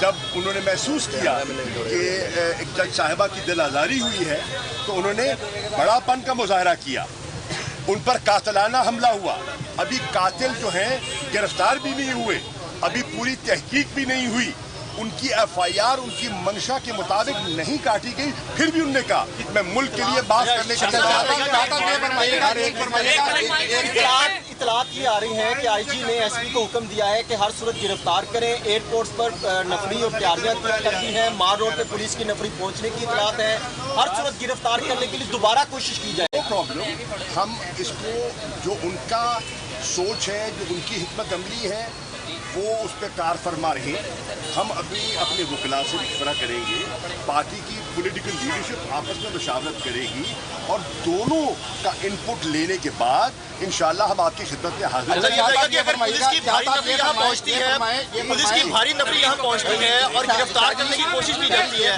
جب انہوں نے محسوس کیا کہ ایک جج صاحبہ کی دل آزاری ہوئی ہے تو انہوں نے بڑا پن کا مظاہرہ کیا، ان پر قاتلانہ حملہ ہوا. ابھی قاتل جو ہیں گرفتار بھی نہیں ہوئے، ابھی پوری تحقیق بھی نہیں ہوئی، ان کی ایف آئی آر ان کی منشا کے مطابق نہیں کاٹی گئی، پھر بھی انہوں نے کہا میں ملک کے لیے بات کرنے کے اطلاعات یہ آ رہی ہیں کہ آئی جی نے ایس پی کو حکم دیا ہے کہ ہر صورت گرفتار کریں. ایئرپورٹس پر نفری اور تیاریاں کر دی ہیں، مار روڈ پہ پولیس کی نفری پہنچنے کی اطلاعات ہیں. ہر صورت گرفتار کرنے کے لیے دوبارہ کوشش کی جائے. پرابلم ہم اس کو جو ان کا سوچ ہے، جو ان کی حکمت عملی ہے، وہ اس پہ کار فرما رہے. ہم ابھی اپنے وکلاء سے مشورہ کریں گے، پارٹی کی پولیٹیکل لیڈرشپ آپس میں مشاورت کرے گی اور دونوں کا ان پٹ لینے کے بعد انشاءاللہ ہم آپ کی خدمت میں حاضر ہیں. پولیس کی بھاری نفری یہاں پہنچتی ہے، پولیس کی بھاری نفری یہاں پہنچتی ہے اور گرفتار کرنے کی کوشش کی جاتی ہے.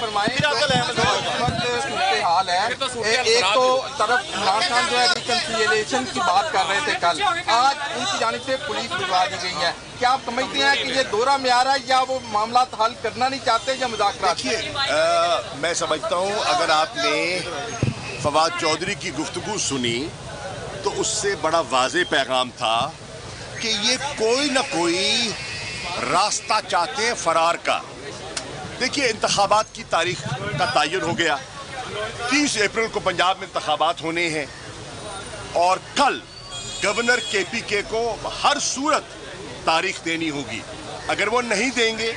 حال ہے ایک تو طرف عمران خان جو ہے ریکنسیلیشن کی بات کر رہے تھے کل، آج ان کی جانب سے پولیس بھجوا دی گئی ہے. کیا آپ سمجھتے ہیں کہ یہ دورہ معیار ہے یا وہ معاملات حل کرنا نہیں چاہتے یا مذاکرات؟ میں سمجھتا ہوں اگر آپ نے فواد چودھری کی گفتگو سنی تو اس سے بڑا واضح پیغام تھا کہ یہ کوئی نہ کوئی راستہ چاہتے ہیں فرار کا. دیکھیے انتخابات کی تاریخ کا تعین ہو گیا، 30 اپریل کو پنجاب میں انتخابات ہونے ہیں اور کل گورنر کے پی کے کو ہر صورت تاریخ دینی ہوگی. اگر وہ نہیں دیں گے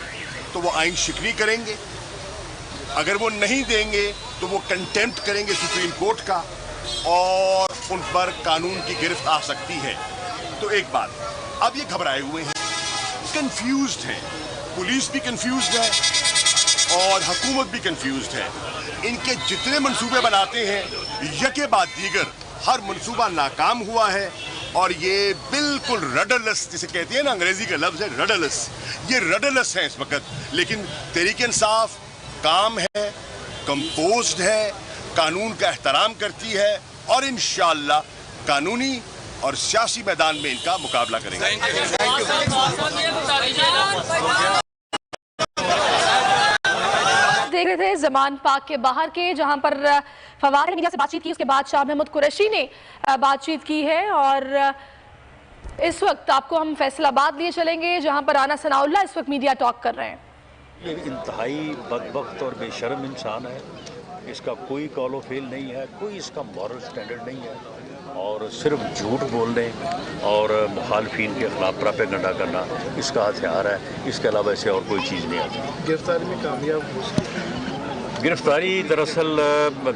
تو وہ آئین شکنی کریں گے، اگر وہ نہیں دیں گے تو وہ کنٹیمپٹ کریں گے سپریم کورٹ کا اور ان پر قانون کی گرفت آ سکتی ہے. تو ایک بات، اب یہ گھبرائے ہوئے ہیں، کنفیوزڈ ہیں، پولیس بھی کنفیوزڈ ہے اور حکومت بھی کنفیوزڈ ہے. ان کے جتنے منصوبے بناتے ہیں یکے بعد دیگر ہر منصوبہ ناکام ہوا ہے اور یہ بالکل رڈلس جسے کہتے ہیں نا، انگریزی کا لفظ ہے رڈلس، یہ رڈلس ہیں اس وقت. لیکن تحریک انصاف کام ہے، کمپوزڈ ہے، قانون کا احترام کرتی ہے اور انشاءاللہ قانونی اور سیاسی میدان میں ان کا مقابلہ کریں گے. دیکھ رہے تھے زمان پاک کے باہر کے، جہاں پر فواد نے میڈیا سے بات چیت کی، اس کے بعد شاہ محمود قریشی نے بات چیت کی ہے. اور اس وقت آپ کو ہم فیصل آباد لیے چلیں گے جہاں پر رانا ثناء اللہ اس وقت میڈیا ٹاک کر رہے ہیں. یہ انتہائی بدبخت اور بے شرم انسان ہے، اس کا کوئی کال و فیل نہیں ہے، کوئی اس کا مورل سٹینڈرڈ نہیں ہے اور صرف جھوٹ بولنے اور مخالفین کے خلاف پراپیگنڈا کرنا اس کا ہتھیار ہے. اس کے علاوہ ایسے اور کوئی چیز نہیں آتی. گرفتاری میں کامیاب ہو سکتی؟ گرفتاری دراصل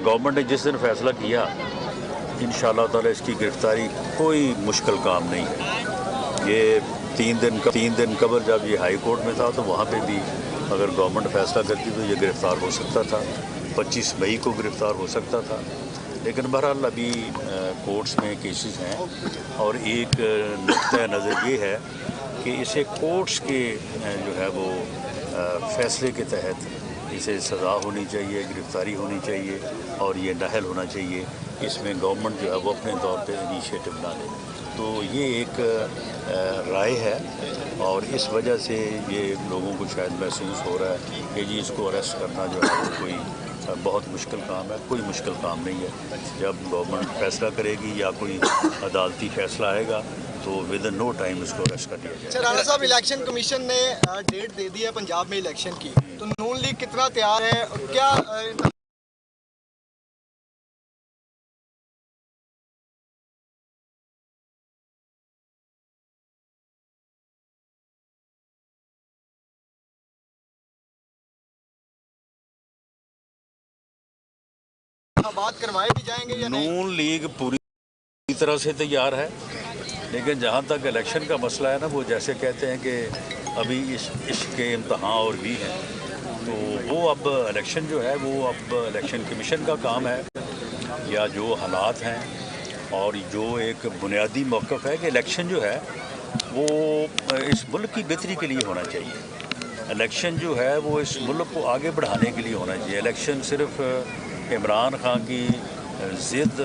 گورنمنٹ نے جس دن فیصلہ کیا انشاءاللہ تعالی اس کی گرفتاری کوئی مشکل کام نہیں ہے. یہ 3 دن قبل جب یہ ہائی کورٹ میں تھا تو وہاں پہ بھی اگر گورنمنٹ فیصلہ کرتی تو یہ گرفتار ہو سکتا تھا، 25 مئی کو گرفتار ہو سکتا تھا. لیکن بہرحال ابھی کورٹس میں کیسز ہیں اور ایک نقطۂ نظر یہ ہے کہ اسے کورٹس کے جو ہے وہ فیصلے کے تحت اسے سزا ہونی چاہیے، گرفتاری ہونی چاہیے اور یہ نااہل ہونا چاہیے. اس میں گورنمنٹ جو ہے وہ اپنے طور پہ انیشیٹو نہ لے. تو یہ ایک رائے ہے اور اس وجہ سے یہ لوگوں کو شاید محسوس ہو رہا ہے کہ جی اس کو اریسٹ کرنا جو ہے وہ کوئی بہت مشکل کام ہے. کوئی مشکل کام نہیں ہے. جب گورنمنٹ فیصلہ کرے گی یا کوئی عدالتی فیصلہ آئے گا تو ود ان نو ٹائم اس کو اریسٹ کر دیا جائے. رانا صاحب، الیکشن کمیشن نے ڈیٹ دے دی ہے پنجاب میں الیکشن کی، تو نون لیگ کتنا تیار ہے؟ کیا بات کروائے بھی جائیں گے یا نہیں؟ نون لیگ پوری طرح سے تیار ہے، لیکن جہاں تک الیکشن کا مسئلہ ہے نا، وہ جیسے کہتے ہیں کہ ابھی اس کے امتحان اور بھی ہیں، تو وہ اب الیکشن جو ہے وہ اب الیکشن کمیشن کا کام ہے یا جو حالات ہیں اور جو ایک بنیادی موقف ہے کہ الیکشن جو ہے وہ اس ملک کی بہتری کے لیے ہونا چاہیے. الیکشن جو ہے وہ اس ملک کو آگے بڑھانے کے لیے ہونا چاہیے. الیکشن صرف عمران خان کی ضد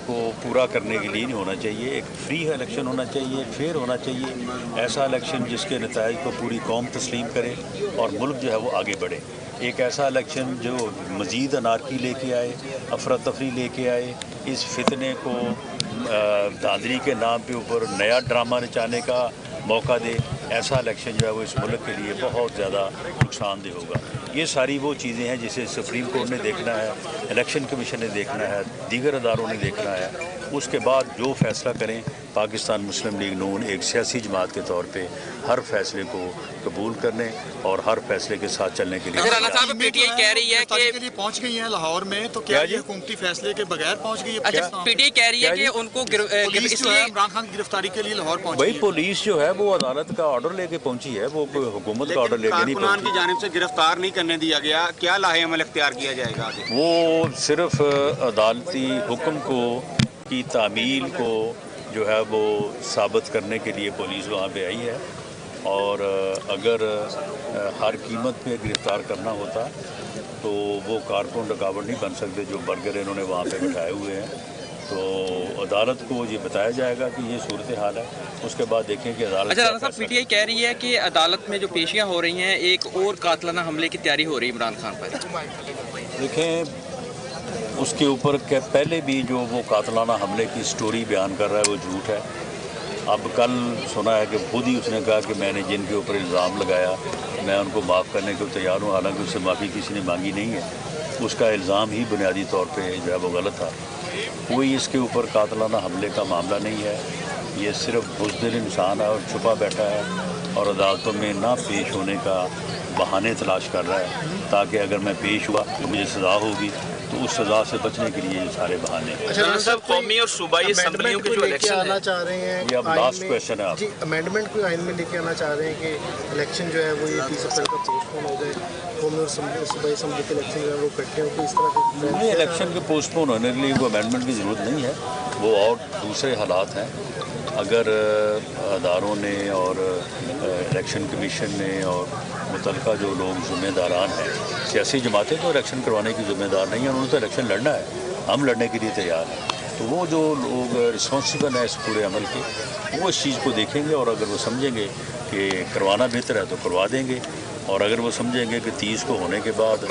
کو پورا کرنے کے لیے نہیں ہونا چاہیے. ایک فری الیکشن ہونا چاہیے, فیئر ہونا چاہیے, ایسا الیکشن جس کے نتائج کو پوری قوم تسلیم کرے اور ملک جو ہے وہ آگے بڑھے. ایک ایسا الیکشن جو مزید انارکی لے کے آئے, افراتفری لے کے آئے, اس فتنے کو دھاندلی کے نام پہ اوپر نیا ڈرامہ نچانے کا موقع دے. ایسا الیکشن جو ہے وہ اس ملک کے لیے بہت زیادہ نقصان دہ ہوگا. یہ ساری وہ چیزیں ہیں جسے سپریم کورٹ نے دیکھنا ہے, الیکشن کمیشن نے دیکھنا ہے, دیگر اداروں نے دیکھنا ہے. اس کے بعد جو فیصلہ کریں, پاکستان مسلم لیگ نون ایک سیاسی جماعت کے طور پہ ہر فیصلے کو قبول کرنے اور ہر فیصلے کے ساتھ چلنے کے لیے. رانا صاحب پی ٹی آئی کہہ رہی ہے کہ پہنچ گئی ہیں لاہور میں, تو کیا یہ حکومتی فیصلے کے بغیر پہنچ گئی ہے؟ اچھا, پی ٹی آئی کہہ رہی ہے کہ ان کو پولیس جو ہے عمران خان کی گرفتاری کے لیے لاہور پہنچ بھائی پولیس جو ہے وہ عدالت کا آرڈر لے کے پہنچی ہے, وہ حکومت کا آرڈر لے کے نہیں پہنچی. کی جانب سے گرفتار نہیں کرنے دیا گیا, کیا لاہے عمل اختیار کیا جائے گا؟ وہ صرف عدالتی حکم کی تعمیل کو جو ہے وہ ثابت کرنے کے لیے پولیس وہاں پہ آئی ہے. اور اگر ہر قیمت پہ گرفتار کرنا ہوتا تو وہ کارکن رکاوٹ نہیں بن سکتے جو برگر انہوں نے وہاں پہ بٹھائے ہوئے ہیں. تو عدالت کو یہ بتایا جائے گا کہ یہ صورتحال ہے, اس کے بعد دیکھیں کہ عدالت. اچھا رانا صاحب, پی ٹی آئی کہہ رہی ہے کہ عدالت میں جو پیشیاں ہو رہی ہیں, ایک اور قاتلانہ حملے کی تیاری ہو رہی ہے عمران خان پر. دیکھیں, اس کے اوپر پہلے بھی جو وہ قاتلانہ حملے کی سٹوری بیان کر رہا ہے وہ جھوٹ ہے. اب کل سنا ہے کہ خود ہی اس نے کہا کہ میں نے جن کے اوپر الزام لگایا میں ان کو معاف کرنے کو تیار ہوں, حالانکہ اس سے معافی کسی نے مانگی نہیں ہے. اس کا الزام ہی بنیادی طور پہ جو ہے وہ غلط تھا. کوئی اس کے اوپر قاتلانہ حملے کا معاملہ نہیں ہے. یہ صرف بزدل انسان ہے اور چھپا بیٹھا ہے اور عدالتوں میں نہ پیش ہونے کا بہانے تلاش کر رہا ہے, تاکہ اگر میں پیش ہوا تو مجھے سزا ہوگی, تو اس سزا سے بچنے کے لیے یہ سارے بہانے. اچھا, قومی اور صوبائی اسمبلیوں کے جو الیکشن آنا چاہ رہے ہیں, یہ اب لاسٹ کویشچن ہے آپ. جی, امینڈمنٹ کو آئین میں لے کے آنا چاہ رہے ہیں کہ الیکشن جو ہے وہ یہ 30 اپریل کا پوسٹ پون ہو جائے, قومی اور صوبائی اسمبلی کے الیکشن جو ہے وہ اکٹھے ہو کے اس طرح کے نہیں, الیکشن کے پوسٹ پون ہونے کے لیے وہ امینڈمنٹ کی ضرورت نہیں ہے. وہ اور دوسرے حالات ہیں. اگر اداروں نے اور الیکشن کمیشن نے اور متعلقہ جو لوگ ذمہ داران ہیں, سیاسی جماعتیں تو الیکشن کروانے کی ذمہ دار نہیں ہیں, انہوں نے تو الیکشن لڑنا ہے, ہم لڑنے کے لیے تیار ہیں. تو وہ جو لوگ رسپانسبل ہیں اس پورے عمل کے, وہ اس چیز کو دیکھیں گے, اور اگر وہ سمجھیں گے کہ کروانا بہتر ہے تو کروا دیں گے, اور اگر وہ سمجھیں گے کہ 30 کو ہونے کے بعد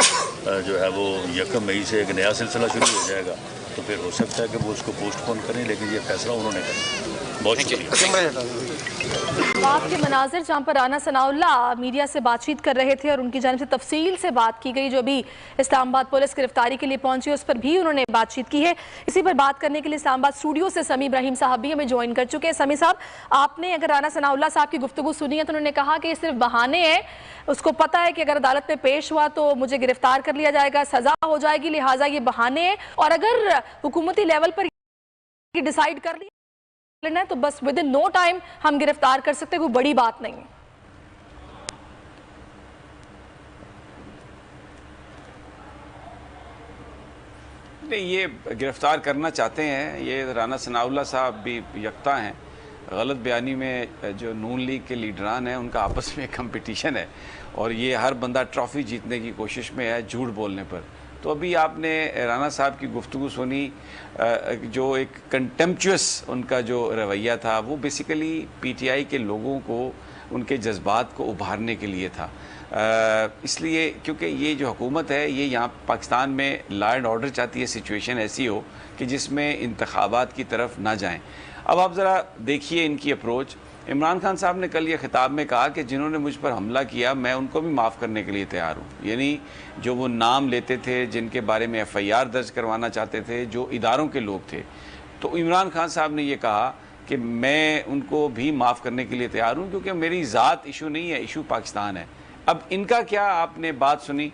جو ہے وہ 1 مئی سے ایک نیا سلسلہ شروع ہو جائے گا, تو پھر ہو سکتا ہے کہ وہ اس کو پوسٹ پون کریں, لیکن یہ فیصلہ انہوں نے کرنا. بہت شکریہ. آپ کے مناظر جہاں پر رانا ثناء اللہ میڈیا سے بات چیت کر رہے تھے اور ان کی جانب سے تفصیل سے بات کی گئی, جو بھی اسلام آباد پولیس گرفتاری کے لیے پہنچی اس پر بھی انہوں نے بات چیت کی ہے. اسی پر بات کرنے کے لیے اسلام آباد اسٹوڈیو سے سمی ابراہیم صاحب بھی ہمیں جوائن کر چکے ہیں. سمی صاحب, آپ نے اگر رانا ثناء اللہ صاحب کی گفتگو سنی ہے تو انہوں نے کہا کہ یہ صرف بہانے ہیں, اس کو پتہ ہے کہ اگر عدالت میں پیش ہوا تو مجھے گرفتار کر لیا جائے گا, سزا ہو جائے گی, لہٰذا یہ بہانے ہیں, اور اگر حکومتی لیول پر ڈیسائیڈ کر لیا تو بس ودن نو ٹائم ہم گرفتار کر سکتے, کوئی بڑی بات نہیں. یہ گرفتار کرنا چاہتے ہیں, یہ رانا ثناء اللہ صاحب بھی یکتا ہیں. غلط بیانی میں جو نون لیگ کے لیڈران ہیں ان کا آپس میں کمپٹیشن ہے, اور یہ ہر بندہ ٹرافی جیتنے کی کوشش میں ہے جھوٹ بولنے پر. تو ابھی آپ نے رانا صاحب کی گفتگو سنی, جو ایک کنٹمپچوس ان کا جو رویہ تھا وہ بیسیکلی پی ٹی آئی کے لوگوں کو ان کے جذبات کو ابھارنے کے لیے تھا. اس لیے کیونکہ یہ جو حکومت ہے یہ یہاں پاکستان میں لا اینڈ آرڈر چاہتی ہے, سچویشن ایسی ہو کہ جس میں انتخابات کی طرف نہ جائیں. اب آپ ذرا دیکھیے ان کی اپروچ. عمران خان صاحب نے کل یہ خطاب میں کہا کہ جنہوں نے مجھ پر حملہ کیا میں ان کو بھی معاف کرنے کے لیے تیار ہوں. یعنی جو وہ نام لیتے تھے, جن کے بارے میں ایف آئی آر درج کروانا چاہتے تھے, جو اداروں کے لوگ تھے, تو عمران خان صاحب نے یہ کہا کہ میں ان کو بھی معاف کرنے کے لیے تیار ہوں, کیونکہ میری ذات ایشو نہیں ہے, ایشو پاکستان ہے. اب ان کا کیا آپ نے بات سنی.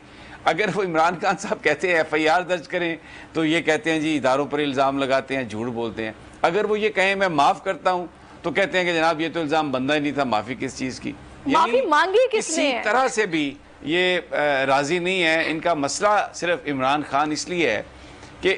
اگر وہ عمران خان صاحب کہتے ہیں ایف آئی آر درج کریں تو یہ کہتے ہیں جی اداروں پر الزام لگاتے ہیں, جھوٹ بولتے ہیں. اگر وہ یہ کہیں میں معاف کرتا ہوں تو کہتے ہیں کہ جناب یہ تو الزام بندہ ہی نہیں تھا, معافی کس چیز کی. معافی مانگی کس نے؟ کسی طرح سے بھی یہ راضی نہیں ہے. ان کا مسئلہ صرف عمران خان اس لیے ہے کہ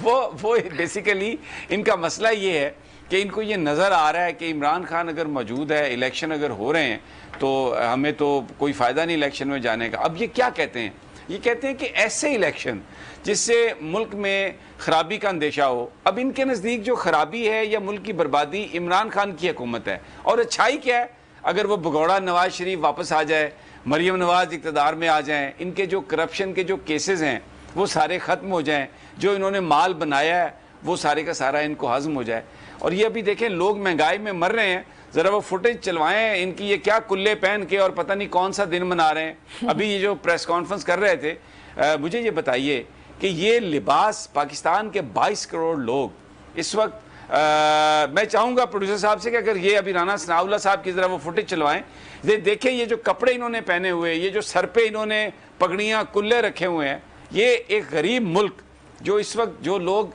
وہ بیسیکلی ان کا مسئلہ یہ ہے کہ ان کو یہ نظر آ رہا ہے کہ عمران خان اگر موجود ہے, الیکشن اگر ہو رہے ہیں, تو ہمیں تو کوئی فائدہ نہیں الیکشن میں جانے کا. اب یہ کیا کہتے ہیں یہ کہتے ہیں کہ ایسے الیکشن جس سے ملک میں خرابی کا اندیشہ ہو. اب ان کے نزدیک جو خرابی ہے یا ملک کی بربادی عمران خان کی حکومت ہے. اور اچھائی کیا ہے؟ اگر وہ بگوڑا نواز شریف واپس آ جائے, مریم نواز اقتدار میں آ جائیں, ان کے جو کرپشن کے جو کیسز ہیں وہ سارے ختم ہو جائیں, جو انہوں نے مال بنایا ہے وہ سارے کا سارا ان کو ہضم ہو جائے. اور یہ ابھی دیکھیں لوگ مہنگائی میں مر رہے ہیں, ذرا وہ فوٹیج چلوائیں ان کی, یہ کیا کلے پہن کے اور پتہ نہیں کون سا دن منا رہے ہیں. ابھی یہ جو پریس کانفرنس کر رہے تھے, مجھے یہ بتائیے کہ یہ لباس پاکستان کے 22 کروڑ لوگ اس وقت, میں چاہوں گا پروڈیوسر صاحب سے کہ اگر یہ ابھی رانا ثناءاللہ صاحب کی ذرا وہ فوٹیج چلوائیں, دیکھیں یہ جو کپڑے انہوں نے پہنے ہوئے, یہ جو سر پہ انہوں نے پگڑیاں کلے رکھے ہوئے ہیں, یہ ایک غریب ملک جو اس وقت جو لوگ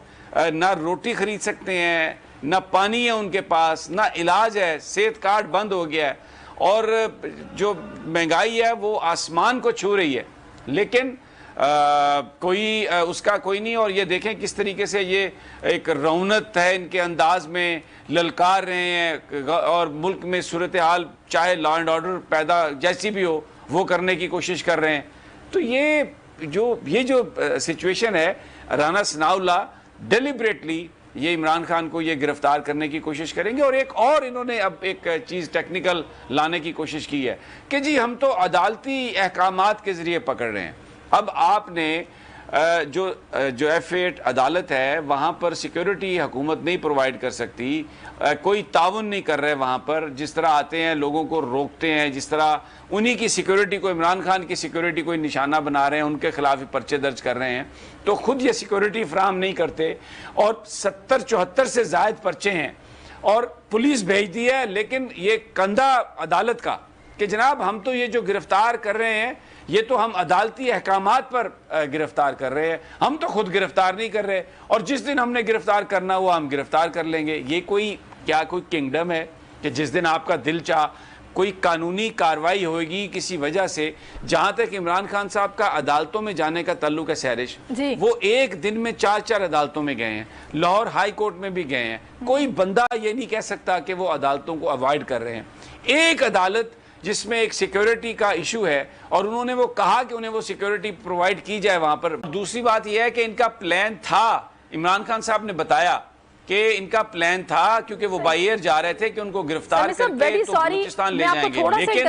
نہ روٹی خرید سکتے ہیں, نہ پانی ہے ان کے پاس, نہ علاج ہے, صحت کارڈ بند ہو گیا ہے, اور جو مہنگائی ہے وہ آسمان کو چھو رہی ہے, لیکن کوئی اس کا کوئی نہیں. اور یہ دیکھیں کس طریقے سے یہ ایک رونت ہے ان کے انداز میں, للکار رہے ہیں اور ملک میں صورتحال چاہے لا اینڈ آرڈر پیدا جیسی بھی ہو وہ کرنے کی کوشش کر رہے ہیں. تو یہ جو سچویشن ہے, رانا ثناءاللہ ڈیلیبریٹلی یہ عمران خان کو یہ گرفتار کرنے کی کوشش کریں گے. اور ایک اور انہوں نے اب ایک چیز ٹیکنیکل لانے کی کوشش کی ہے کہ جی ہم تو عدالتی احکامات کے ذریعے پکڑ رہے ہیں. اب آپ نے جو F8 عدالت ہے وہاں پر سیکیورٹی حکومت نہیں پرووائڈ کر سکتی, کوئی تعاون نہیں کر رہے وہاں پر, جس طرح آتے ہیں لوگوں کو روکتے ہیں, جس طرح انہی کی سیکیورٹی کو, عمران خان کی سیکیورٹی کو نشانہ بنا رہے ہیں, ان کے خلاف پرچے درج کر رہے ہیں, تو خود یہ سیکیورٹی فراہم نہیں کرتے, اور 70-74 سے زائد پرچے ہیں, اور پولیس بھیج دی ہے. لیکن یہ کندھا عدالت کا کہ جناب ہم تو یہ جو گرفتار کر رہے ہیں یہ تو ہم عدالتی احکامات پر گرفتار کر رہے ہیں, ہم تو خود گرفتار نہیں کر رہے, اور جس دن ہم نے گرفتار کرنا ہوا ہم گرفتار کر لیں گے. یہ کوئی کنگڈم ہے کہ جس دن آپ کا دل چاہ کوئی قانونی کاروائی ہوگی کسی وجہ سے. جہاں تک عمران خان صاحب کا عدالتوں میں جانے کا تعلق ہے سہرش, وہ ایک دن میں 4 عدالتوں میں گئے ہیں, لاہور ہائی کورٹ میں بھی گئے ہیں. کوئی بندہ یہ نہیں کہہ سکتا کہ وہ عدالتوں کو اوائڈ کر رہے ہیں. ایک عدالت جس میں ایک سیکیورٹی کا ایشو ہے اور انہوں نے وہ کہا کہ انہیں وہ سیکیورٹی پرووائڈ کی جائے وہاں پر. دوسری بات یہ ہے کہ ان کا پلان تھا, عمران خان صاحب نے بتایا کہ ان کا پلان تھا کیونکہ وہ بائی ایئر جا رہے تھے کہ ان کو گرفتار کر کے تو بلوچستان لے جائیں گے, لیکن